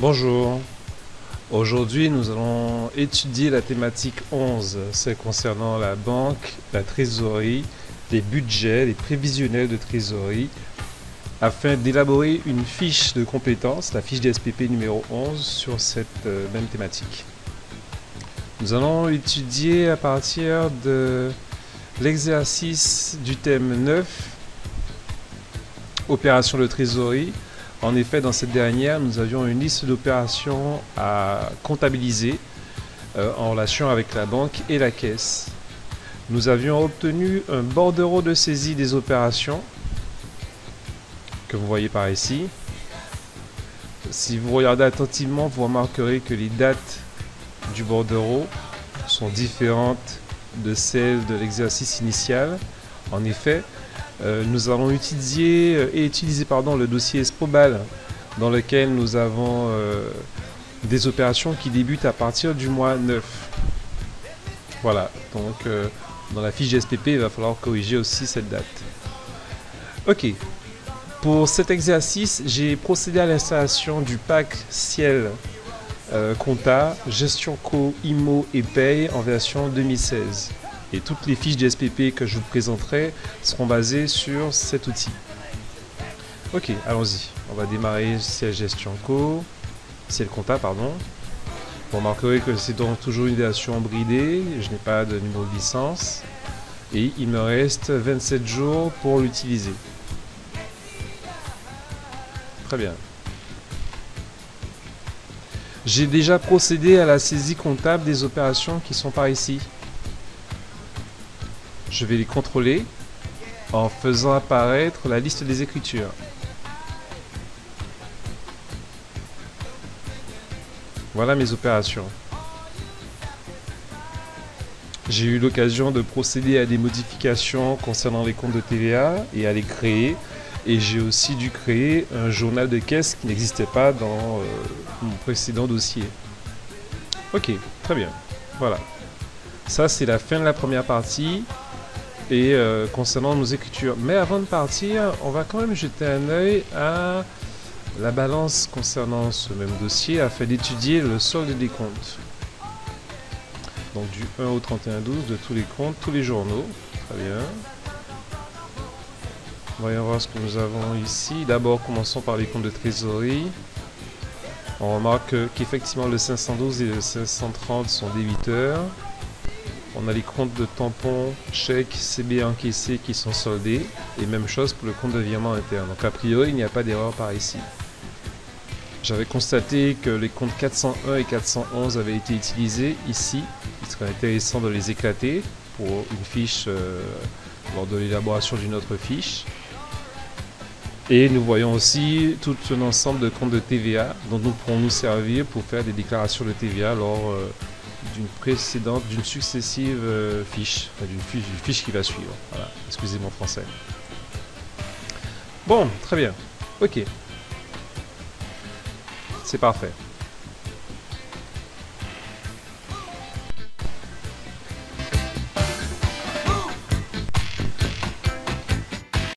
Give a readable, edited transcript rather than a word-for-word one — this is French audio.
Bonjour, aujourd'hui nous allons étudier la thématique 11, c'est concernant la banque, la trésorerie, les budgets, les prévisionnels de trésorerie, afin d'élaborer une fiche de compétences, la fiche DSPP numéro 11, sur cette même thématique. Nous allons étudier à partir de l'exercice du thème 9, opération de trésorerie. En effet, dans cette dernière, nous avions une liste d'opérations à comptabiliser en relation avec la banque et la caisse. Nous avions obtenu un bordereau de saisie des opérations, que vous voyez par ici. Si vous regardez attentivement, vous remarquerez que les dates du bordereau sont différentes de celles de l'exercice initial. En effet, nous allons utiliser le dossier Esprobal, dans lequel nous avons des opérations qui débutent à partir du mois 9. Voilà, donc dans la fiche SPP, il va falloir corriger aussi cette date. Ok, pour cet exercice, j'ai procédé à l'installation du pack Ciel Compta, Gestion Co, IMO et Paye en version 2016. Et toutes les fiches DSPP que je vous présenterai seront basées sur cet outil. Ok, allons-y. On va démarrer Ciel Gestion Co, Ciel Compta, pardon. Vous remarquerez que c'est donc toujours une version bridée, je n'ai pas de numéro de licence. Et il me reste 27 jours pour l'utiliser. Très bien. J'ai déjà procédé à la saisie comptable des opérations qui sont par ici. Je vais les contrôler en faisant apparaître la liste des écritures. Voilà mes opérations. J'ai eu l'occasion de procéder à des modifications concernant les comptes de TVA et à les créer. Et j'ai aussi dû créer un journal de caisse qui n'existait pas dans mon précédent dossier. Ok, très bien. Voilà. Ça, c'est la fin de la première partie. Et concernant nos écritures. Mais avant de partir, on va quand même jeter un œil à la balance concernant ce même dossier afin d'étudier le solde des comptes. Donc du 1 au 31/12 de tous les comptes, tous les journaux. Très bien. Voyons voir ce que nous avons ici. D'abord, commençons par les comptes de trésorerie. On remarque qu'effectivement le 512 et le 530 sont débiteurs. On a les comptes de tampons, chèques, CB encaissés qui sont soldés. Et même chose pour le compte de virement interne. Donc a priori, il n'y a pas d'erreur par ici. J'avais constaté que les comptes 401 et 411 avaient été utilisés ici. Il serait intéressant de les éclater pour une fiche lors de l'élaboration d'une autre fiche. Et nous voyons aussi tout un ensemble de comptes de TVA dont nous pourrons nous servir pour faire des déclarations de TVA lors d'une successive fiche, enfin d'une fiche qui va suivre. Voilà, excusez mon français. Bon, très bien. Ok. C'est parfait.